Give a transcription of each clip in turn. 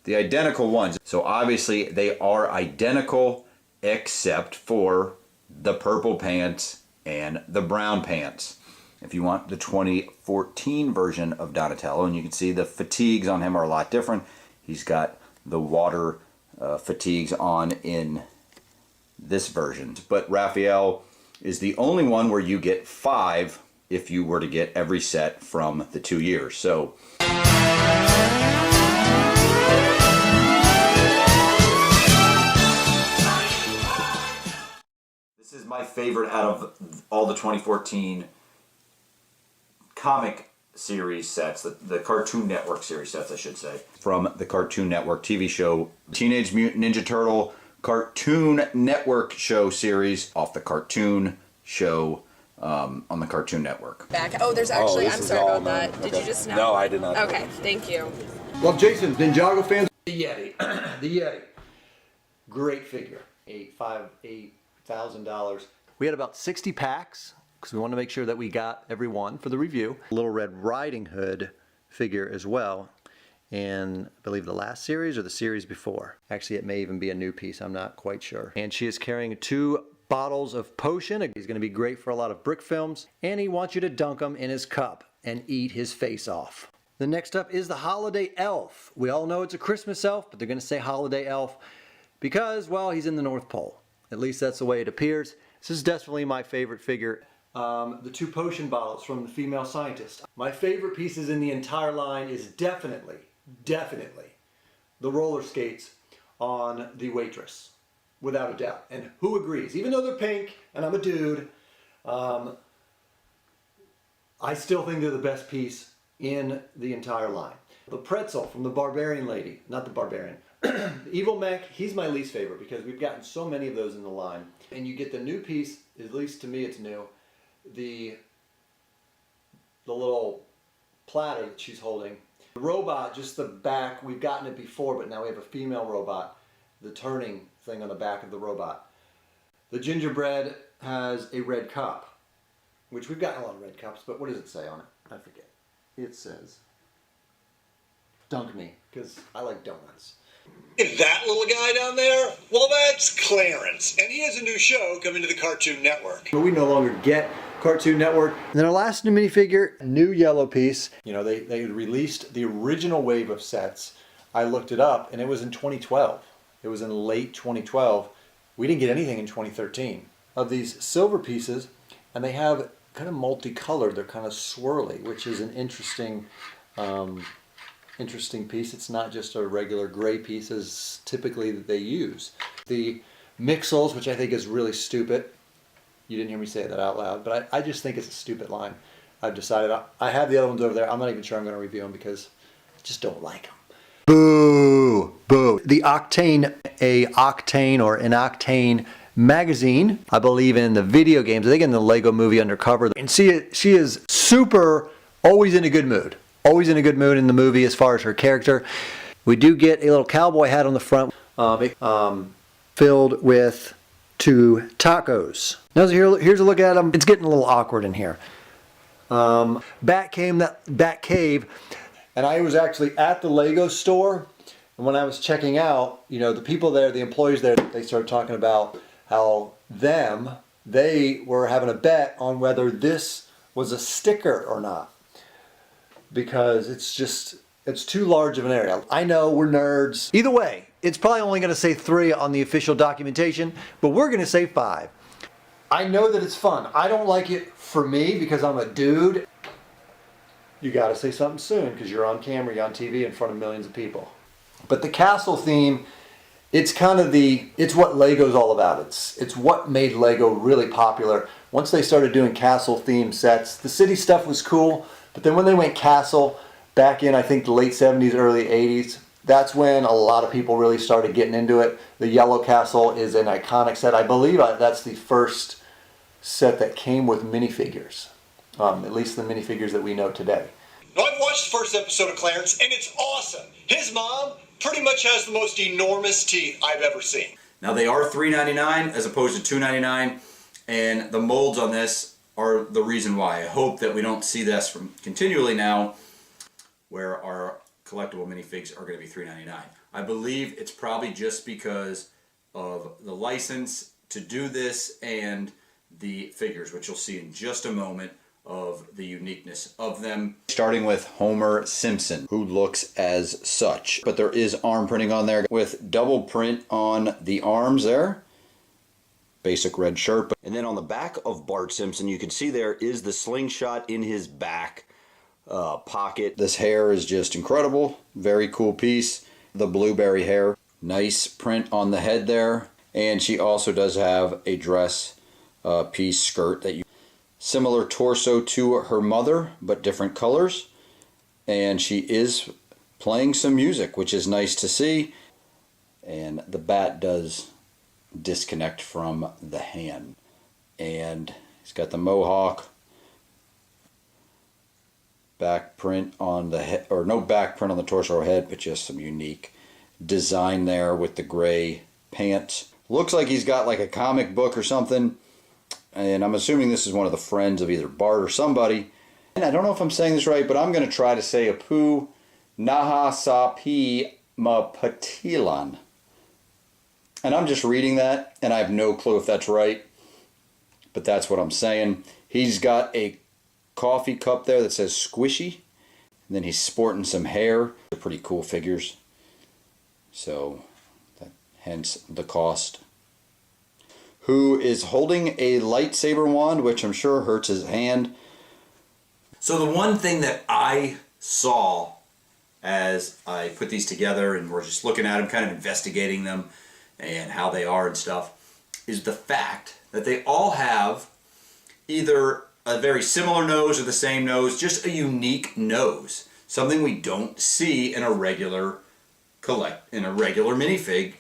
the identical ones. So obviously they are identical except for the purple pants and the brown pants. If you want the 2014 version of Donatello, and you can see the fatigues on him are a lot different. He's got the water fatigues on in this version. But Raphael is the only one where you get 5 if you were to get every set from the 2 years. So this is my favorite out of all the 2014 comic series sets, the Cartoon Network series sets, I should say, from the Cartoon Network TV show Teenage Mutant Ninja Turtle Cartoon Network show series off the cartoon show on the Cartoon Network. Back. Oh, there's actually, I'm sorry about that. Did you just know? No, I did not. Okay, thank you. Well, Jason, Ninjago fans, the Yeti. The Yeti. Great figure. $8,000. We had about 60 packs because we wanted to make sure that we got every one for the review. Little Red Riding Hood figure as well. And I believe the last series or the series before. Actually, it may even be a new piece. I'm not quite sure. And she is carrying 2 bottles of potion. He's going to be great for a lot of brick films. And he wants you to dunk him in his cup and eat his face off. The next up is the Holiday Elf. We all know it's a Christmas elf, but they're going to say Holiday Elf because, well, he's in the North Pole. At least that's the way it appears. This is definitely my favorite figure. The 2 potion bottles from the female scientist. My favorite pieces in the entire line is definitely the roller skates on the waitress, without a doubt. And who agrees? Even though they're pink and I'm a dude, I still think they're the best piece in the entire line. The pretzel from the Barbarian Lady, not the Barbarian, the Evil Mech, he's my least favorite because we've gotten so many of those in the line. And you get the new piece, at least to me it's new, the little platter that she's holding. The robot, just the back, we've gotten it before, but now we have a female robot. The turning thing on the back of the robot. The gingerbread has a red cup, which we've gotten a lot of red cups, but what does it say on it? I forget. It says, dunk me, because I like donuts. That little guy down there? Well, that's Clarence, and he has a new show coming to the Cartoon Network. But we no longer get Cartoon Network. And then our last new minifigure, new yellow piece. You know, they released the original wave of sets. I looked it up, and it was in 2012. It was in late 2012. We didn't get anything in 2013. Of these silver pieces, and they have kind of multicolored. They're kind of swirly, which is an interesting piece. It's not just a regular gray piece as typically that they use. The Mixels, which I think is really stupid. You didn't hear me say that out loud, but I just think it's a stupid line. I've decided, I have the other ones over there. I'm not even sure I'm going to review them because I just don't like them. Boo! Boo! The Octane, an Octane magazine, I believe in the video games, I think in the Lego Movie Undercover. And she is super, always in a good mood. Always in a good mood in the movie as far as her character. We do get a little cowboy hat on the front, filled with 2 tacos. Now here's a look at them. It's getting a little awkward in here. Bat Cave, and I was actually at the Lego store, and when I was checking out, you know, the people there, the employees there, they started talking about how they were having a bet on whether this was a sticker or not. Because it's too large of an area. I know, we're nerds. Either way, it's probably only going to say 3 on the official documentation, but we're going to say 5. I know that it's fun. I don't like it for me because I'm a dude. You got to say something soon because you're on camera, you're on TV in front of millions of people. But the castle theme, it's what Lego's all about. It's what made Lego really popular. Once they started doing castle themed sets, the city stuff was cool. But then when they went castle, back in I think the late 70s, early 80s, that's when a lot of people really started getting into it. The Yellow Castle is an iconic set. I believe that's the first set that came with minifigures, at least the minifigures that we know today. Now, I've watched the first episode of Clarence, and it's awesome. His mom pretty much has the most enormous teeth I've ever seen. Now they are $3.99 as opposed to $2.99, and the molds on this are the reason why. I hope that we don't see this from continually now, where our collectible minifigs are going to be $3.99. I believe it's probably just because of the license to do this and the figures, which you'll see in just a moment, of the uniqueness of them. Starting with Homer Simpson, who looks as such, but there is arm printing on there with double print on the arms there. Basic red shirt. And then on the back of Bart Simpson, you can see there is the slingshot in his back pocket. This hair is just incredible. Very cool piece. The blueberry hair. Nice print on the head there. And she also does have a dress piece skirt that you similar torso to her mother, but different colors. And she is playing some music, which is nice to see. And the bat does disconnect from the hand. And he's got the mohawk. Back print on the head, or no back print on the torso or head, but just some unique design there with the gray pants. Looks like he's got like a comic book or something. And I'm assuming this is one of the friends of either Bart or somebody. And I don't know if I'm saying this right, but I'm going to try to say Apu Nahasapi Mapatilan. And I'm just reading that, and I have no clue if that's right. But that's what I'm saying. He's got a coffee cup there that says squishy. And then he's sporting some hair. They're pretty cool figures. So, hence the cost. Who is holding a lightsaber wand, which I'm sure hurts his hand. So the one thing that I saw as I put these together and we're just looking at them, kind of investigating them and how they are and stuff, is the fact that they all have either a very similar nose or the same nose, just a unique nose. Something we don't see in a regular minifig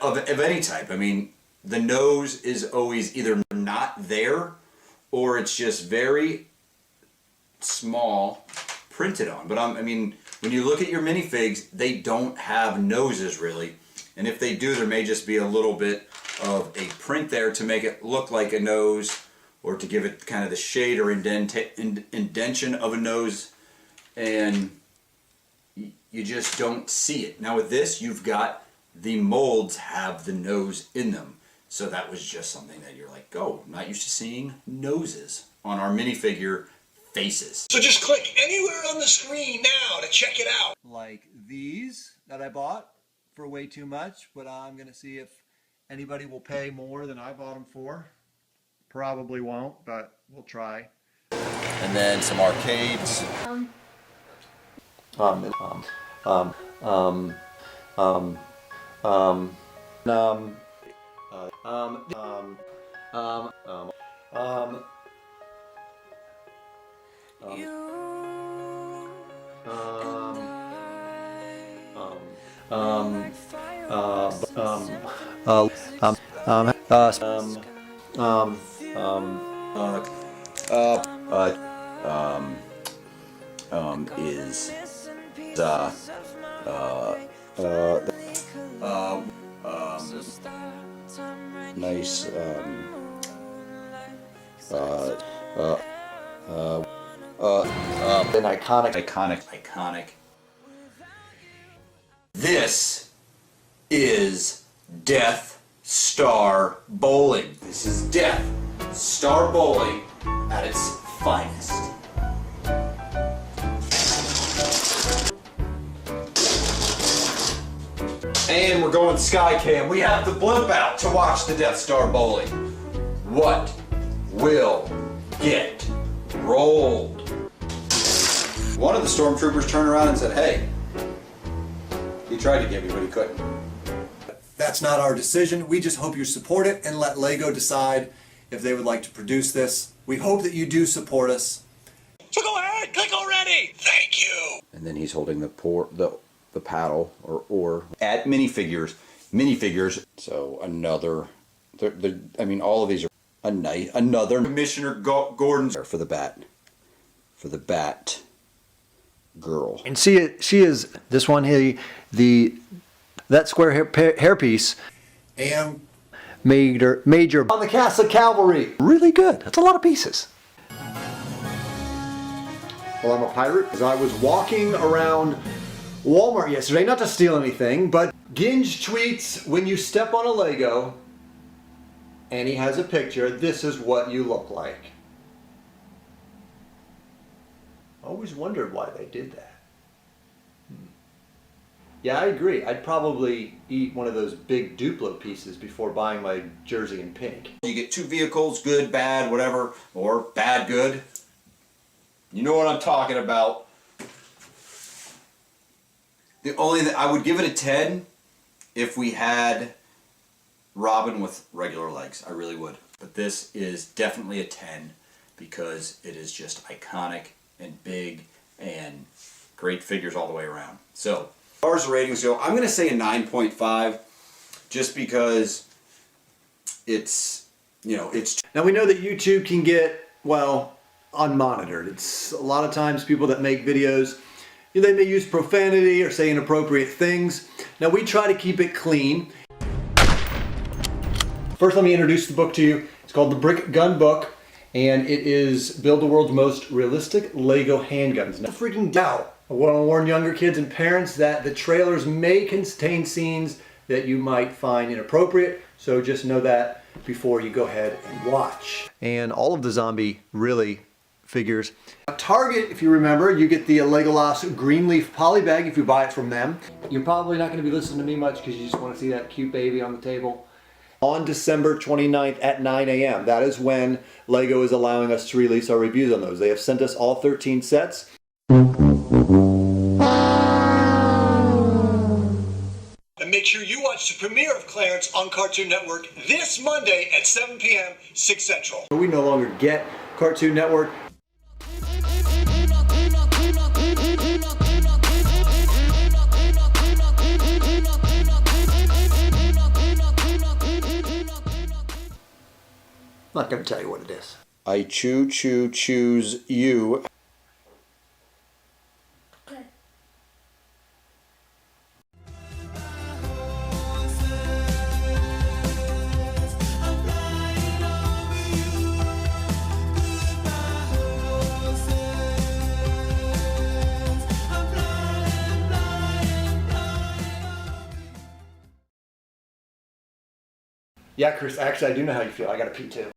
of any type. I mean, the nose is always either not there or it's just very small printed on. But I mean, when you look at your minifigs, they don't have noses really. And if they do, there may just be a little bit of a print there to make it look like a nose or to give it kind of the shade or indentation of a nose. And you just don't see it. Now with this, you've got the molds have the nose in them. So that was just something that you're like, oh, I'm not used to seeing noses on our minifigure faces. So just click anywhere on the screen now to check it out. Like these that I bought for way too much, but I'm going to see if anybody will pay more than I bought them for. Probably won't, but we'll try. And then some arcades. Nice an iconic. This is Death Star Bowling. This is Death Star Bowling at its finest. And we're going Skycam. We have the blimp out to watch the Death Star Bowling. What will get rolled? One of the stormtroopers turned around and said, hey, he tried to get me, but he couldn't. That's not our decision. We just hope you support it and let LEGO decide if they would like to produce this. We hope that you do support us. So go ahead, click already. Thank you. And then he's holding the paddle or oar at minifigures. So another, I mean, all of these are another Commissioner Gordon's for the bat girl. And she is this one here, that square hairpiece, and major on the cast of cavalry. Really good. That's a lot of pieces. Well, I'm a pirate because I was walking around Walmart yesterday, not to steal anything, but Ginge tweets, when you step on a Lego, and he has a picture, this is what you look like. I always wondered why they did that. Yeah, I agree. I'd probably eat one of those big Duplo pieces before buying my jersey in pink. You get two vehicles, good, bad, whatever, or bad, good. You know what I'm talking about. The only thing, I would give it a 10 if we had Robin with regular legs. I really would. But this is definitely a 10 because it is just iconic and big and great figures all the way around. So, as far as the ratings go, I'm going to say a 9.5 just because it's, you know, it's... Now we know that YouTube can get, well, unmonitored. It's a lot of times people that make videos, they may use profanity or say inappropriate things. Now we try to keep it clean. First, let me introduce the book to you. It's called The Brick Gun Book, and it is Build the World's Most Realistic Lego Handguns. Now, freaking doubt. I want to warn younger kids and parents that the trailers may contain scenes that you might find inappropriate, so just know that before you go ahead and watch. And all of the zombie really figures. Target, if you remember, you get the Legolas Greenleaf poly bag if you buy it from them. You're probably not going to be listening to me much because you just want to see that cute baby on the table. On December 29th at 9 a.m. That is when Lego is allowing us to release our reviews on those. They have sent us all 13 sets. And make sure you watch the premiere of Clarence on Cartoon Network this Monday at 7 p.m. 6 Central. We no longer get Cartoon Network. I'm not going to tell you what it is. I choose you. Yeah, Chris, actually I do know how you feel. I got to pee too.